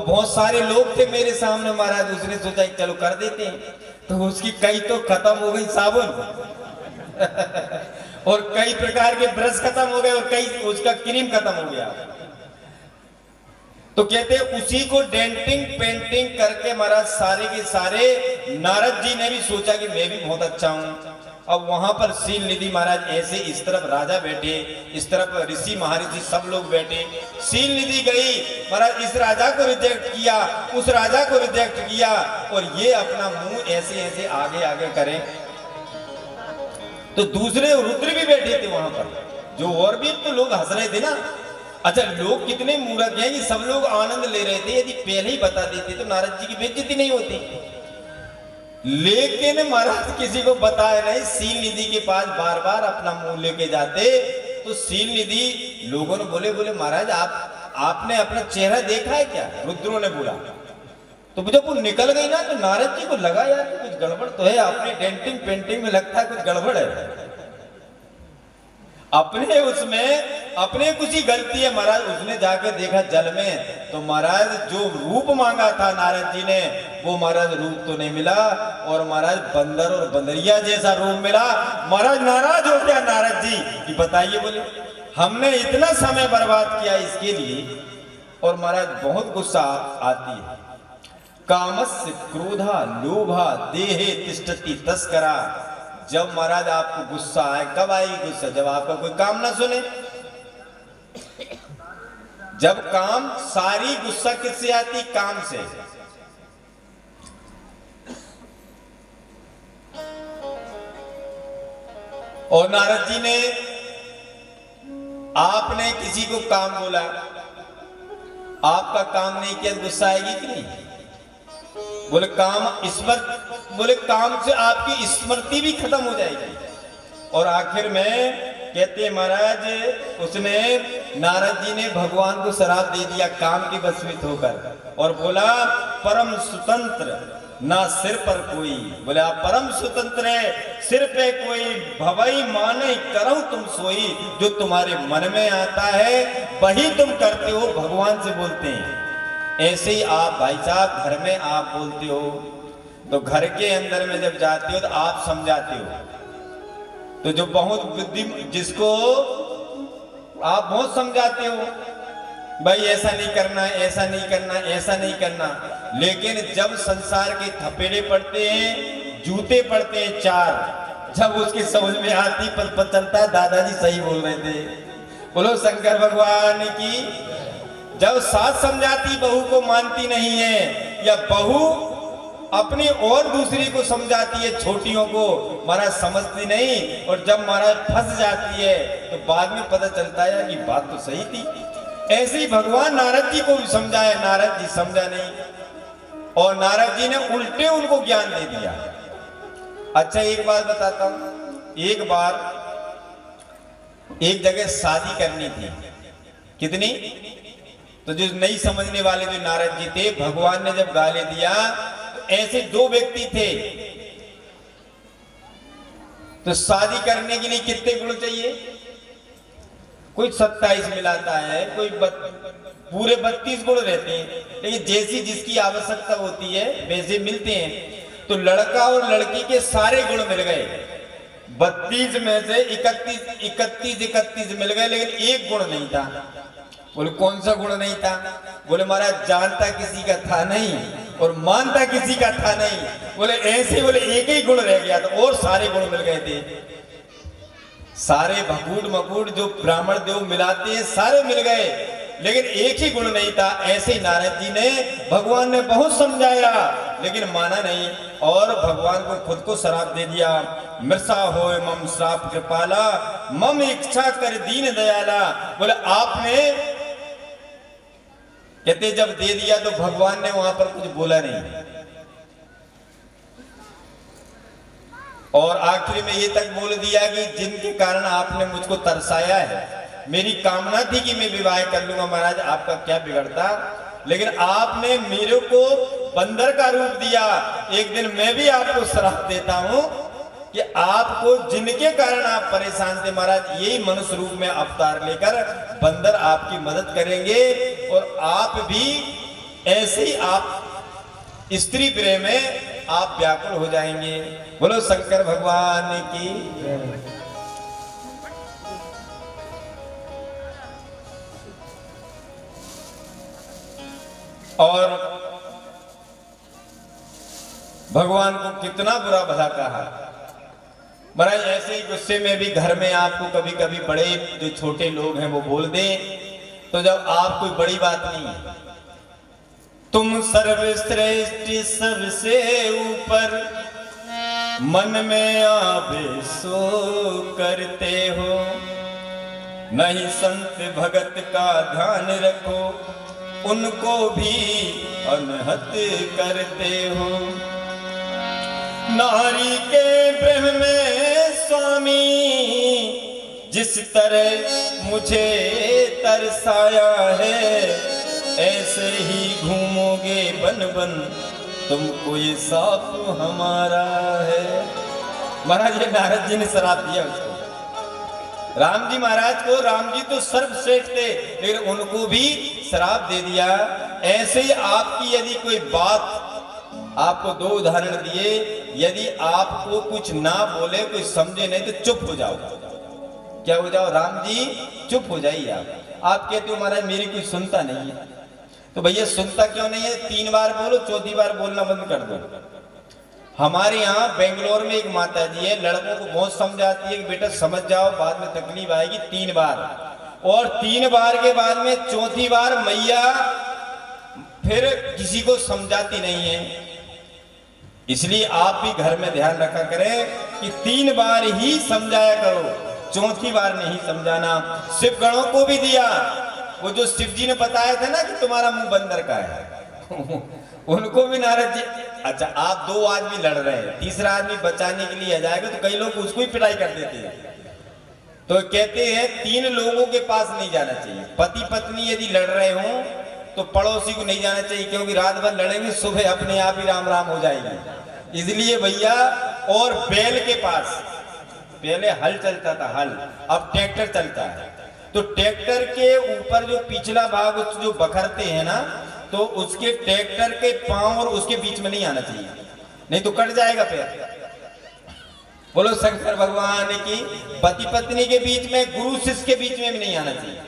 बहुत सारे लोग थे मेरे सामने महाराज, उसने सोचा कि चलो कर देते हैं, तो उसकी कई तो खत्म हो गई साबुन और कई प्रकार के ब्रश खत्म हो गए और कई उसका क्रीम खत्म हो गया। तो कहते उसी को डेंटिंग पेंटिंग करके महाराज सारे के सारे नारद जी ने भी सोचा कि मैं भी बहुत अच्छा हूं। अब वहां पर सील निधि महाराज ऐसे, इस तरफ राजा बैठे, इस तरफ ऋषि महर्षि सब लोग बैठे। सील निधि गई महाराज, इस राजा को रिजेक्ट किया, उस राजा को रिजेक्ट किया, और ये अपना मुंह ऐसे ऐसे आगे आगे करें। तो दूसरे रुद्र भी बैठे थे वहां पर, जो और भी तो लोग हंस रहे थे ना। अच्छा, लोग कितने मूर्ख हैं कि सब लोग आनंद ले रहे थे, यदि पहले ही बता देते तो नारद जी की बेइज्जती नहीं होती। लेकिन महाराज किसी को बताया नहीं, सील निधि के पास बार बार अपना मुंह लेके जाते। तो सील निधि लोगों ने बोले महाराज आपने अपना चेहरा देखा है क्या? रुद्रों ने बोला। तो जब वो निकल गई ना तो नारद जी को लगा यार कुछ गड़बड़ तो है, अपनी डेंटिंग पेंटिंग में लगता है कुछ गड़बड़ है, अपने उसमें अपने कुछ ही गलती है। महाराज उसने जाकर देखा जल में, तो महाराज जो रूप मांगा था नारद जी ने वो महाराज रूप तो नहीं मिला, और महाराज बंदर और बंदरिया जैसा रूप मिला। महाराज नाराज हो गया नारद जी कि बताइए, बोले हमने इतना समय बर्बाद किया इसके लिए, और महाराज बहुत गुस्सा आती है। कामस्य क्रोधा लोभा देहे तिष्ठति तस्करा। जब महाराज आपको गुस्सा आए, कब आएगी गुस्सा? जब आपका कोई काम ना सुने। जब काम, सारी गुस्सा किससे आती? काम से। और नारद जी ने, आपने किसी को काम बोला, आपका काम नहीं किया, गुस्सा आएगी कि नहीं? बोले काम बोले काम से आपकी स्मृति भी खत्म हो जाएगी। और आखिर में कहते महाराज, उसने, नारद जी ने भगवान को श्राप दे दिया काम की वशीभूत होकर, और बोला परम स्वतंत्र ना सिर पर कोई। बोले आप परम स्वतंत्र है, सिर पे कोई भवई माने करो तुम सोई। जो तुम्हारे मन में आता है वही तुम करते हो, भगवान से बोलते हैं। ऐसे ही आप भाई साहब घर में आप बोलते हो, तो घर के अंदर में जब जाते हो तो आप समझाते हो। तो जो बहुत बुद्धि, जिसको आप बहुत समझाते हो भाई ऐसा नहीं करना, ऐसा नहीं करना, ऐसा नहीं करना, लेकिन जब संसार के थपेड़े पड़ते हैं, जूते पड़ते हैं चार, जब उसकी समझ में आती पता चलता दादाजी सही बोल रहे थे। बोलो शंकर भगवान की। जब सास समझाती बहू को मानती नहीं है, या बहू अपनी और दूसरी को समझाती है, छोटियों को महाराज समझती नहीं, और जब महाराज फंस जाती है तो बाद में पता चलता है कि बात तो सही थी। ऐसे ही भगवान नारद जी को भी समझाया, नारद जी समझा नहीं, और नारद जी ने उल्टे उनको ज्ञान दे दिया। अच्छा एक बात बताता हूं, एक बार एक जगह शादी करनी थी, कितनी, तो जो नहीं समझने वाले जो नारद जी थे, भगवान ने जब गाली दिया तो ऐसे दो व्यक्ति थे। तो शादी करने के लिए कितने गुण चाहिए? कोई 27 मिलाता है, कोई पूरे 32 गुण रहते हैं, लेकिन जैसी जिसकी आवश्यकता होती है वैसे मिलते हैं। तो लड़का और लड़की के सारे गुण मिल गए, 32 में से 31 मिल गए, लेकिन एक गुण नहीं था। बोले कौन सा गुण नहीं था? बोले महाराज जानता किसी का था नहीं और मानता किसी का था नहीं। बोले ऐसे, बोले एक ही गुण रह गया था और सारे गुण मिल गए थे। सारे भकूट मकूट जो ब्राह्मण देव मिलाते हैं सारे मिल गए, लेकिन एक ही गुण नहीं था। ऐसे ही नारद जी ने, भगवान ने बहुत समझाया लेकिन माना नहीं, और भगवान को खुद को श्राप दे दिया। मृषा होय मम श्राप कृपाला, मम इच्छा कर दीन दयाला। बोले आपने, कहते जब दे दिया तो भगवान ने वहां पर कुछ बोला नहीं, और आखिरी में ये तक बोल दिया कि जिनके कारण आपने मुझको तरसाया है, मेरी कामना थी कि मैं विवाह कर लूंगा महाराज, आपका क्या बिगड़ता, लेकिन आपने मेरे को बंदर का रूप दिया। एक दिन मैं भी आपको श्राप देता हूं कि आपको जिनके कारण आप परेशान थे महाराज, यही मनुष्य रूप में अवतार लेकर बंदर आपकी मदद करेंगे, और आप भी ऐसे ही आप स्त्री प्रेम में आप व्याकुल हो जाएंगे। बोलो शंकर भगवान की। और भगवान को कितना बुरा भला कहा। महाराज ऐसे ही गुस्से में भी घर में आपको कभी कभी बड़े जो छोटे लोग हैं वो बोल दें, तो जब आप कोई बड़ी बात नहीं है, तुम सर्वश्रेष्ठ सबसे ऊपर मन में आवेशो करते हो, नहीं संत भगत का ध्यान रखो, उनको भी अनहत करते हो। नारी के प्रेम में स्वामी जिस तरह मुझे तरसाया है, ऐसे ही घूमोगे बन बन, तुमको ये साप हमारा है। महाराज ये नारद जी ने शराप दिया उसको, राम जी महाराज को। राम जी तो सर्वश्रेष्ठ थे, लेकिन उनको भी श्राप दे दिया। ऐसे ही आपकी यदि कोई बात, आपको दो उदाहरण दिए, यदि आपको कुछ ना बोले, कोई समझे नहीं, तो चुप हो जाओ। क्या हो जाओ? राम जी चुप हो जाइए। आप कहते हो महाराज मेरी कोई सुनता नहीं है, तो भैया सुनता क्यों नहीं है? 3 बार बोलो, चौथी बार बोलना बंद कर दो। हमारे यहाँ बेंगलोर में एक माता जी है, लड़कों को बहुत समझाती है कि बेटा समझ जाओ, बाद में तकलीफ आएगी। 3 बार, और 3 बार के बाद में चौथी बार मैया फिर किसी को समझाती नहीं है। इसलिए आप भी घर में ध्यान रखा करें कि 3 बार ही समझाया करो, चौथी बार नहीं समझाना। शिव गणों को भी दिया, वो जो शिव जी ने बताया था ना कि तुम्हारा मुंह बंदर का है उनको भी नारद जी, अच्छा आप 2 आदमी लड़ रहे हैं, तीसरा आदमी बचाने के लिए आ जाएगा, तो कई लोग उसको ही पिटाई कर देते हैं। तो कहते हैं 3 लोगों के पास नहीं जाना चाहिए। पति पत्नी यदि लड़ रहे हों तो पड़ोसी को नहीं जाना चाहिए, क्योंकि रात भर लड़ेंगे, सुबह अपने आप ही राम राम हो जाएगी। इसलिए भैया, और बैल के पास, पहले हल चलता था, हल, अब ट्रैक्टर चलता है, तो ट्रैक्टर के ऊपर जो पिछला भाग जो बखरते हैं ना, तो उसके ट्रैक्टर के पांव और उसके बीच में नहीं आना चाहिए, नहीं तो कट जाएगा पैर। बोलो शंकर भगवान की। पति पत्नी के बीच में, गुरु शिष्य के बीच में भी नहीं आना चाहिए,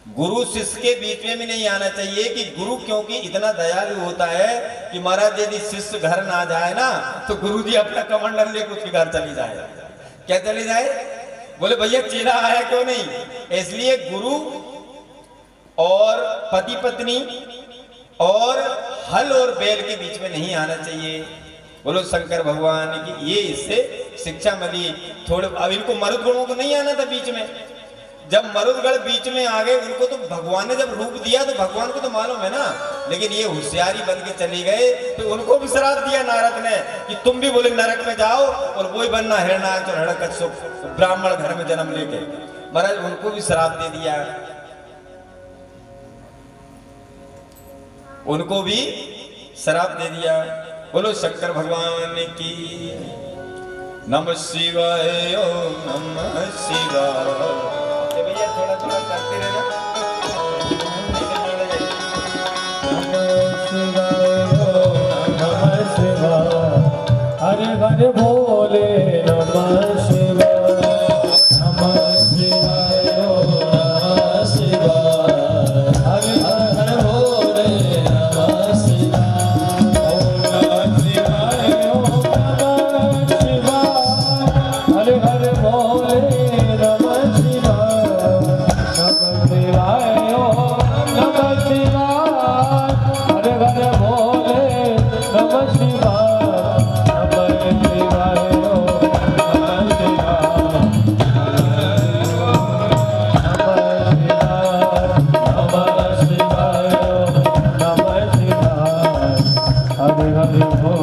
गुरु शिष्य के बीच में भी नहीं आना चाहिए। कि गुरु क्योंकि इतना दयालु होता है कि महाराज यदि शिष्य घर ना जाए ना, तो गुरु जी अपना कमंडल लेकर उसके घर चली जाए। क्या चली जाए? बोले भैया चेला आया क्यों नहीं। इसलिए गुरु और पति पत्नी और हल और बैल के बीच में नहीं आना चाहिए। बोलो शंकर भगवान की। ये इससे शिक्षा मिली थोड़े। अब इनको मरुदगणों को नहीं आना था बीच में, जब मरुदगढ़ बीच में आ गए, उनको तो भगवान ने जब रूप दिया तो भगवान को तो मालूम है ना, लेकिन ये होशियारी बन के चली गए, तो उनको भी श्राप दिया नारद ने कि तुम भी बोले नरक में जाओ और वही बनना हिरणाक्ष और हिरण्यकश्यप, ब्राह्मण घर में जन्म लेके। महाराज उनको भी श्राप दे दिया, उनको भी श्राप दे दिया। बोलो शंकर भगवान की। नमः शिवाय, ओम नमः शिवाय। भैया थोड़ा थोड़ा करते रहना। नमः शिवाय, हरे हरे भोले नमः शिवाय, नमः शिवाय, नमः शिवाय, हरे हरे भोले नमः शिवाय, ओम नमः शिवाय, ओम नमः शिवाय, हरे हरे भोले नमः शिवाय, नमः शिवाय, ओम नमः शिवाय, हरे हरे भोले नमः शिवाय, नमः शिवाय, ओम नमः शिवाय, नमः शिवाय, नमः शिवाय, हरे हरे भोले